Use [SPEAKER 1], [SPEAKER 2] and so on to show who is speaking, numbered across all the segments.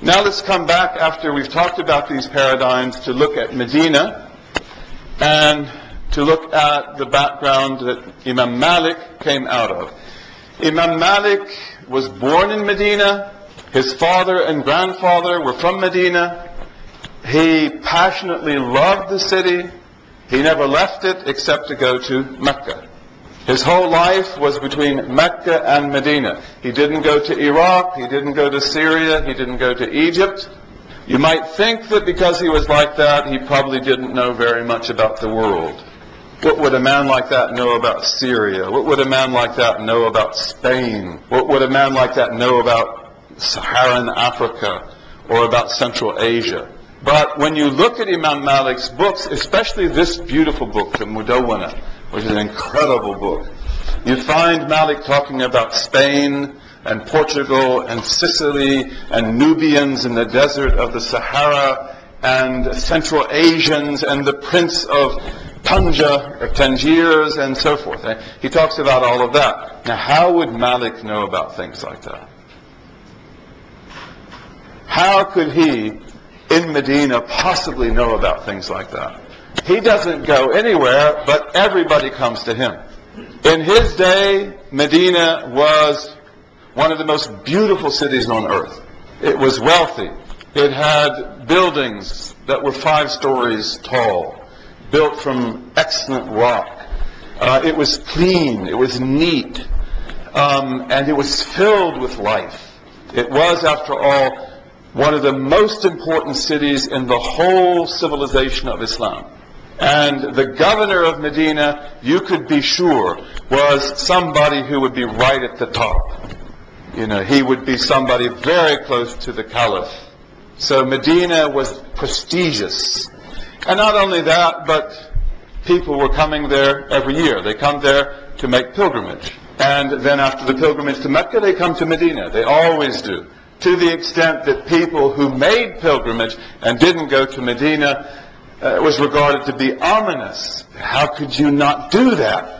[SPEAKER 1] Now let's come back after we've talked about these paradigms to look at Medina and to look at the background that Imam Malik came out of. Imam Malik was born in Medina. His father and grandfather were from Medina. He passionately loved the city. He never left it except to go to Mecca. His whole life was between Mecca and Medina. He didn't go to Iraq. He didn't go to Syria. He didn't go to Egypt. You might think that because he was like that, he probably didn't know very much about the world. What would a man like that know about Syria? What would a man like that know about Spain? What would a man like that know about Saharan Africa or about Central Asia? But when you look at Imam Malik's books, especially this beautiful book, the Mudawwana, which is an incredible book, you find Malik talking about Spain and Portugal and Sicily and Nubians in the desert of the Sahara and Central Asians and the Prince of Tanja or Tangiers and so forth. He talks about all of that. Now, how would Malik know about things like that? How could he, in Medina, possibly know about things like that? He doesn't go anywhere, but everybody comes to him. In his day, Medina was one of the most beautiful cities on earth. It was wealthy. It had buildings that were 5 stories tall, built from excellent rock. It was clean. It was neat. And it was filled with life. It was, after all, one of the most important cities in the whole civilization of Islam. And the governor of Medina, you could be sure, was somebody who would be right at the top. You know, he would be somebody very close to the caliph. So Medina was prestigious. And not only that, but people were coming there every year. They come there to make pilgrimage. And then after the pilgrimage to Mecca, they come to Medina. They always do. To the extent that people who made pilgrimage and didn't go to Medina was regarded to be ominous. How could you not do that?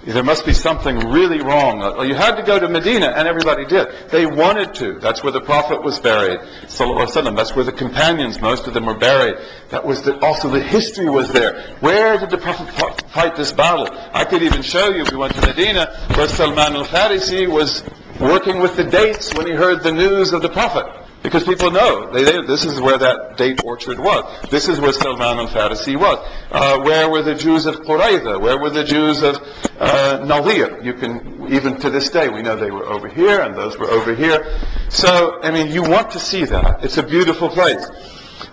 [SPEAKER 1] There must be something really wrong. You had to go to Medina, and everybody did. They wanted to. That's where the Prophet was buried, sallallahu alaihi wasallam. That's where the companions, most of them, were buried. That was also the history was there. Where did the Prophet fight this battle? I could even show you, if we went to Medina, where Salman al-Farisi was working with the dates when he heard the news of the Prophet. Because people know, this is where that date orchard was. This is where Salman al-Farisi was. Where were the Jews of Qurayza? Where were the Jews of Nadir? You can, even to this day, we know they were over here and those were over here. So, I mean, you want to see that. It's a beautiful place.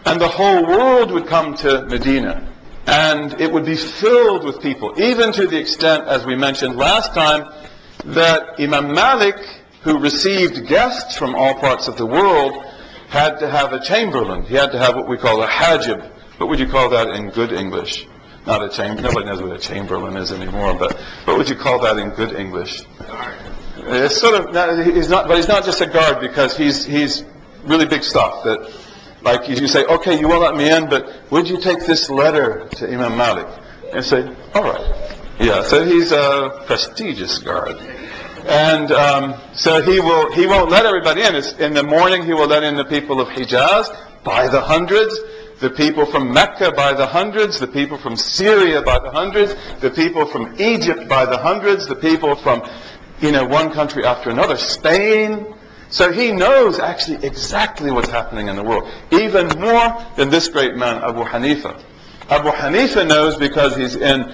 [SPEAKER 1] And the whole world would come to Medina. And it would be filled with people, even to the extent, as we mentioned last time, that Imam Malik, who received guests from all parts of the world, had to have a chamberlain. He had to have what we call a hajib. What would you call that in good English? Not a chamberlain. Nobody knows what a chamberlain is anymore, but what would you call that in good English? It's sort of, he's not just a guard, because he's really big stuff. That, like you say, okay, you won't let me in, but would you take this letter to Imam Malik? And say, all right. Yeah, so he's a prestigious guard. And so he won't let everybody in. In the morning he will let in the people of Hijaz by the hundreds, the people from Mecca by the hundreds, the people from Syria by the hundreds, the people from Egypt by the hundreds, the people from, one country after another, Spain. So he knows actually exactly what's happening in the world, even more than this great man, Abu Hanifa. Abu Hanifa knows because he's in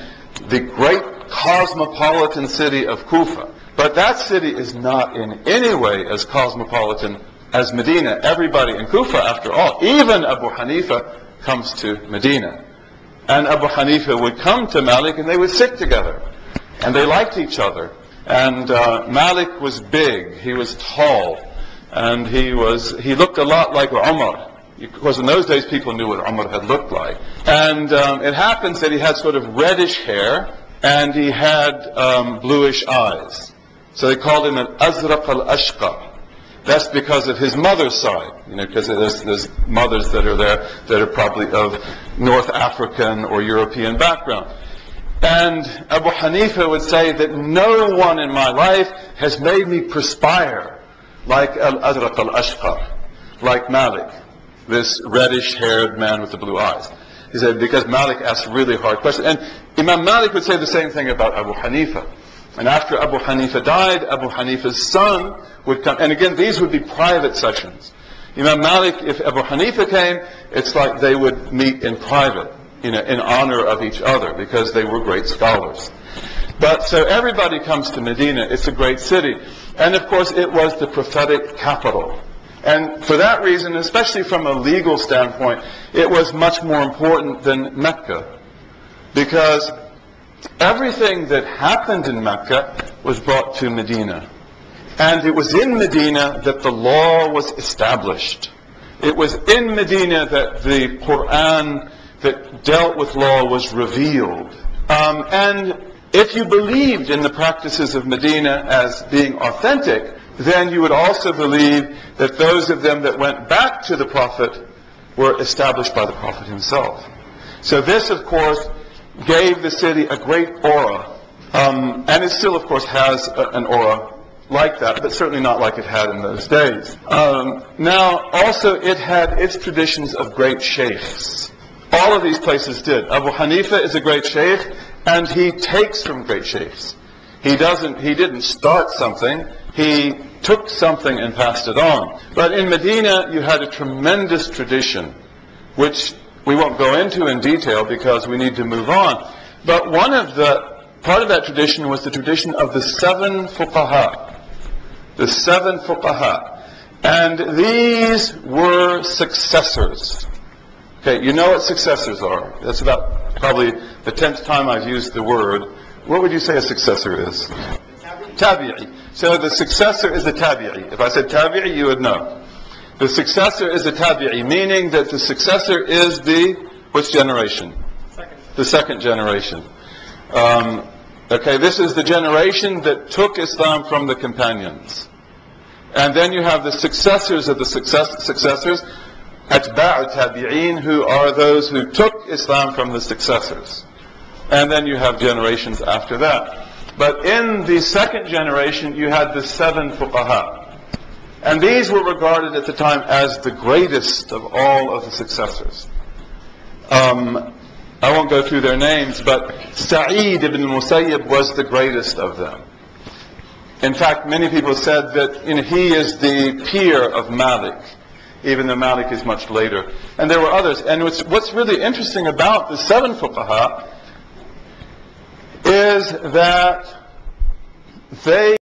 [SPEAKER 1] the great cosmopolitan city of Kufa. But that city is not in any way as cosmopolitan as Medina. Everybody in Kufa, after all, even Abu Hanifa, comes to Medina. And Abu Hanifa would come to Malik and they would sit together. And they liked each other. And Malik was big, he was tall, and he looked a lot like Umar. Because in those days people knew what Umar had looked like. And it happens that he had sort of reddish hair, and he had bluish eyes. So they called him an Azraq al-Ashqa. That's because of his mother's side. Because there's mothers that are there that are probably of North African or European background. And Abu Hanifa would say that no one in my life has made me perspire like al-Azraq al-Ashqa. like Malik, this reddish-haired man with the blue eyes. He said, because Malik asked really hard questions. And Imam Malik would say the same thing about Abu Hanifa. And after Abu Hanifa died, Abu Hanifa's son would come. And again, these would be private sessions. Imam Malik, if Abu Hanifa came, it's like they would meet in private, in honor of each other, because they were great scholars. But so everybody comes to Medina. It's a great city. And of course, it was the prophetic capital. And for that reason, especially from a legal standpoint, it was much more important than Mecca. Because everything that happened in Mecca was brought to Medina. And it was in Medina that the law was established. It was in Medina that the Quran that dealt with law was revealed. And if you believed in the practices of Medina as being authentic, then you would also believe that those of them that went back to the Prophet were established by the Prophet himself. So this, of course, gave the city a great aura. And it still, of course, has an aura like that, but certainly not like it had in those days. Now, also, it had its traditions of great sheikhs. All of these places did. Abu Hanifa is a great sheikh, and he takes from great sheikhs. He didn't start something. He took something and passed it on. But in Medina, you had a tremendous tradition, which we won't go into in detail because we need to move on. But part of that tradition was the tradition of the 7 fuqaha. The 7 fuqaha. And these were successors. Okay, you know what successors are. That's about probably the 10th time I've used the word. What would you say a successor is? Tabi'i. So the successor is a tabi'i. If I said tabi'i, you would know. The successor is a tabi'i, meaning that the successor is which generation? The second generation. Okay, this is the generation that took Islam from the companions. And then you have the successors of the successors, atba'u tabi'in, who are those who took Islam from the successors. And then you have generations after that. But in the second generation, you had the 7 fuqaha. And these were regarded at the time as the greatest of all of the successors. I won't go through their names, but Sa'id ibn Musayyib was the greatest of them. In fact, many people said that he is the peer of Malik, even though Malik is much later. And there were others. And what's really interesting about the 7 fuqaha is that they